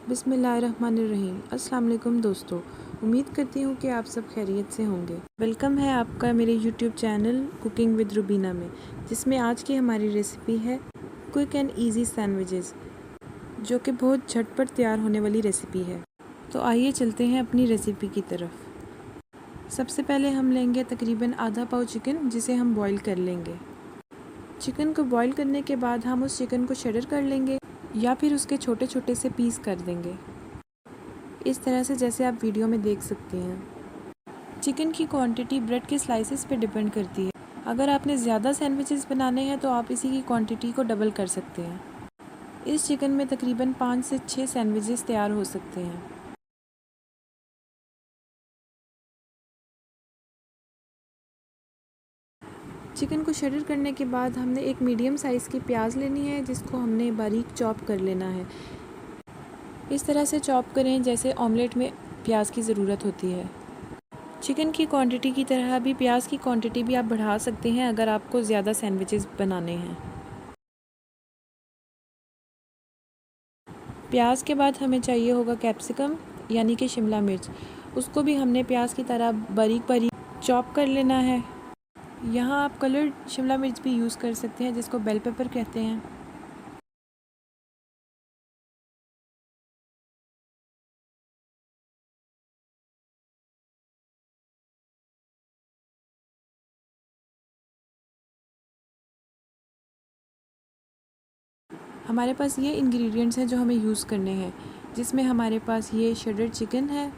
बिस्मिल्लाहिर्रहमानिर्रहीम। अस्सलाम वालेकुम दोस्तों, उम्मीद करती हूँ कि आप सब खैरियत से होंगे। वेलकम है आपका मेरे YouTube channel cooking with Rubina में, जिसमें आज की हमारी रेसिपी है क्विक एंड इजी सैंडविचेस, जो कि बहुत झटपट तैयार होने वाली रेसिपी है। तो आइए चलते हैं अपनी रेसिपी की तरफ। सबसे पहले हम लेंगे तकरीबन आधा पाव चिकन, जिसे हम बॉईल कर लेंगे। चिकन को बॉईल करने के बाद हम उस चिकन को शेडर कर लेंगे या फिर उसके छोटे छोटे से पीस कर देंगे, इस तरह से जैसे आप वीडियो में देख सकते हैं। चिकन की क्वांटिटी ब्रेड के स्लाइसेस पे डिपेंड करती है। अगर आपने ज़्यादा सैंडविचेस बनाने हैं तो आप इसी की क्वांटिटी को डबल कर सकते हैं। इस चिकन में तकरीबन 5 से 6 सैंडविचेस तैयार हो सकते हैं। चिकन को शेडर करने के बाद हमने एक मीडियम साइज़ की प्याज लेनी है, जिसको हमने बारीक चॉप कर लेना है। इस तरह से चॉप करें जैसे ऑमलेट में प्याज की ज़रूरत होती है। चिकन की क्वांटिटी की तरह भी प्याज की क्वांटिटी भी आप बढ़ा सकते हैं अगर आपको ज़्यादा सैंडविचेस बनाने हैं। प्याज के बाद हमें चाहिए होगा कैप्सिकम, यानी कि शिमला मिर्च। उसको भी हमने प्याज की तरह बारीक बारीक चॉप कर लेना है। यहाँ आप कलर्ड शिमला मिर्च भी यूज़ कर सकते हैं, जिसको बेल पेपर कहते हैं। हमारे पास ये इंग्रेडिएंट्स हैं जो हमें यूज़ करने हैं, जिसमें हमारे पास ये शेडेड चिकन है,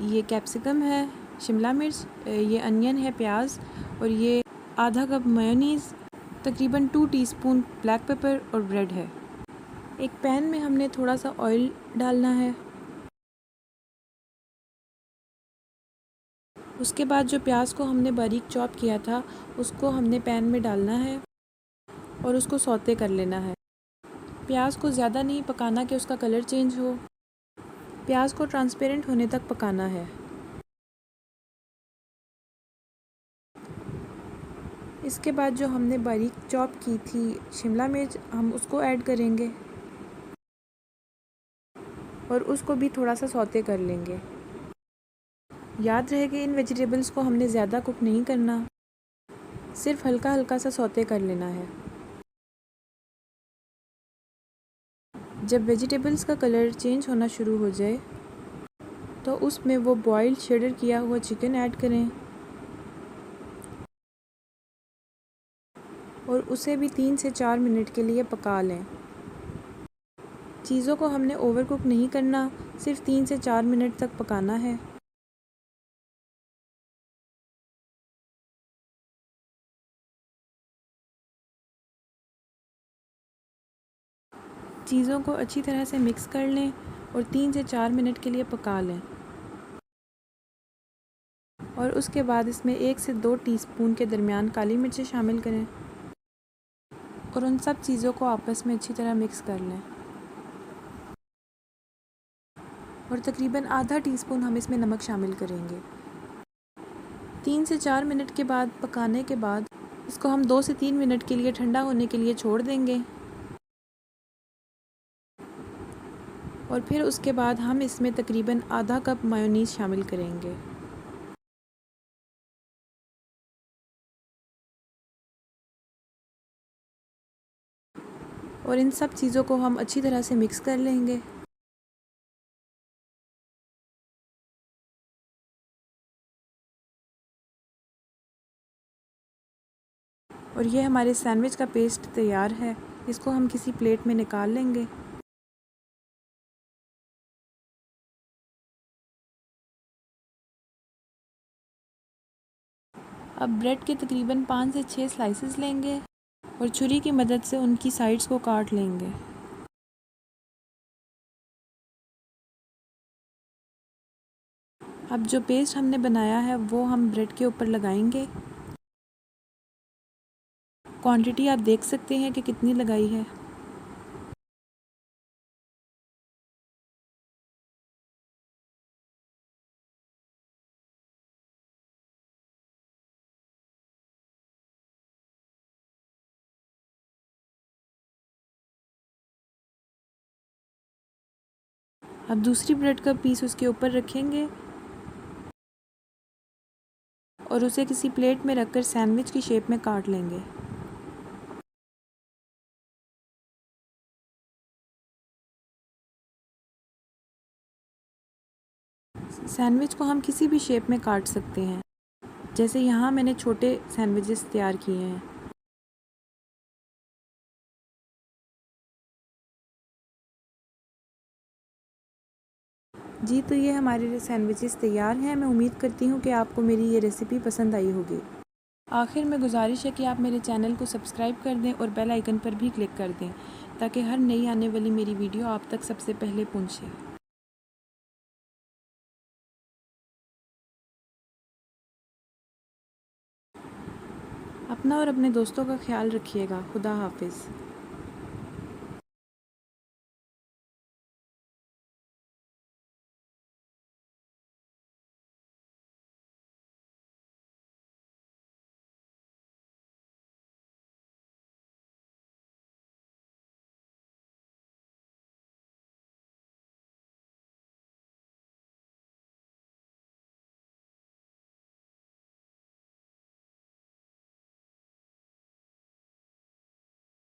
ये कैप्सिकम है, शिमला मिर्च, ये अनियन है, प्याज, और ये आधा कप मेयोनीज़, तकरीबन 2 टीस्पून ब्लैक पेपर और ब्रेड है। एक पैन में हमने थोड़ा सा ऑयल डालना है। उसके बाद जो प्याज को हमने बारीक चॉप किया था, उसको हमने पैन में डालना है और उसको सौते कर लेना है। प्याज को ज़्यादा नहीं पकाना कि उसका कलर चेंज हो। प्याज को ट्रांसपेरेंट होने तक पकाना है। इसके बाद जो हमने बारीक चॉप की थी शिमला मिर्च, हम उसको ऐड करेंगे और उसको भी थोड़ा सा सौते कर लेंगे। याद रहे कि इन वेजिटेबल्स को हमने ज़्यादा कुक नहीं करना, सिर्फ हल्का हल्का सा सौते कर लेना है। जब वेजिटेबल्स का कलर चेंज होना शुरू हो जाए तो उसमें वो बॉइल्ड शेडर किया हुआ चिकन ऐड करें और उसे भी 3 से 4 मिनट के लिए पका लें। चीज़ों को हमने ओवर कुक नहीं करना, सिर्फ 3 से 4 मिनट तक पकाना है। चीज़ों को अच्छी तरह से मिक्स कर लें और 3 से 4 मिनट के लिए पका लें। और उसके बाद इसमें 1 से 2 टीस्पून के दरमियान काली मिर्चें शामिल करें और उन सब चीज़ों को आपस में अच्छी तरह मिक्स कर लें। और तकरीबन आधा टीस्पून हम इसमें नमक शामिल करेंगे। 3 से 4 मिनट के बाद पकाने के बाद इसको हम 2 से 3 मिनट के लिए ठंडा होने के लिए छोड़ देंगे और फिर उसके बाद हम इसमें तकरीबन आधा कप मेयोनीज़ शामिल करेंगे। और इन सब चीज़ों को हम अच्छी तरह से मिक्स कर लेंगे। और ये हमारे सैंडविच का पेस्ट तैयार है। इसको हम किसी प्लेट में निकाल लेंगे। अब ब्रेड के तकरीबन 5 से 6 स्लाइसेस लेंगे और छुरी की मदद से उनकी साइड्स को काट लेंगे। अब जो पेस्ट हमने बनाया है वो हम ब्रेड के ऊपर लगाएंगे। क्वांटिटी आप देख सकते हैं कि कितनी लगाई है। अब दूसरी ब्रेड का पीस उसके ऊपर रखेंगे और उसे किसी प्लेट में रखकर सैंडविच की शेप में काट लेंगे। सैंडविच को हम किसी भी शेप में काट सकते हैं, जैसे यहाँ मैंने छोटे सैंडविचेस तैयार किए हैं। जी, तो ये हमारे सैंडविचेस तैयार हैं। मैं उम्मीद करती हूँ कि आपको मेरी ये रेसिपी पसंद आई होगी। आखिर में गुजारिश है कि आप मेरे चैनल को सब्सक्राइब कर दें और बेल आइकन पर भी क्लिक कर दें, ताकि हर नई आने वाली मेरी वीडियो आप तक सबसे पहले पहुँचे। अपना और अपने दोस्तों का ख्याल रखिएगा। खुदा हाफिज़।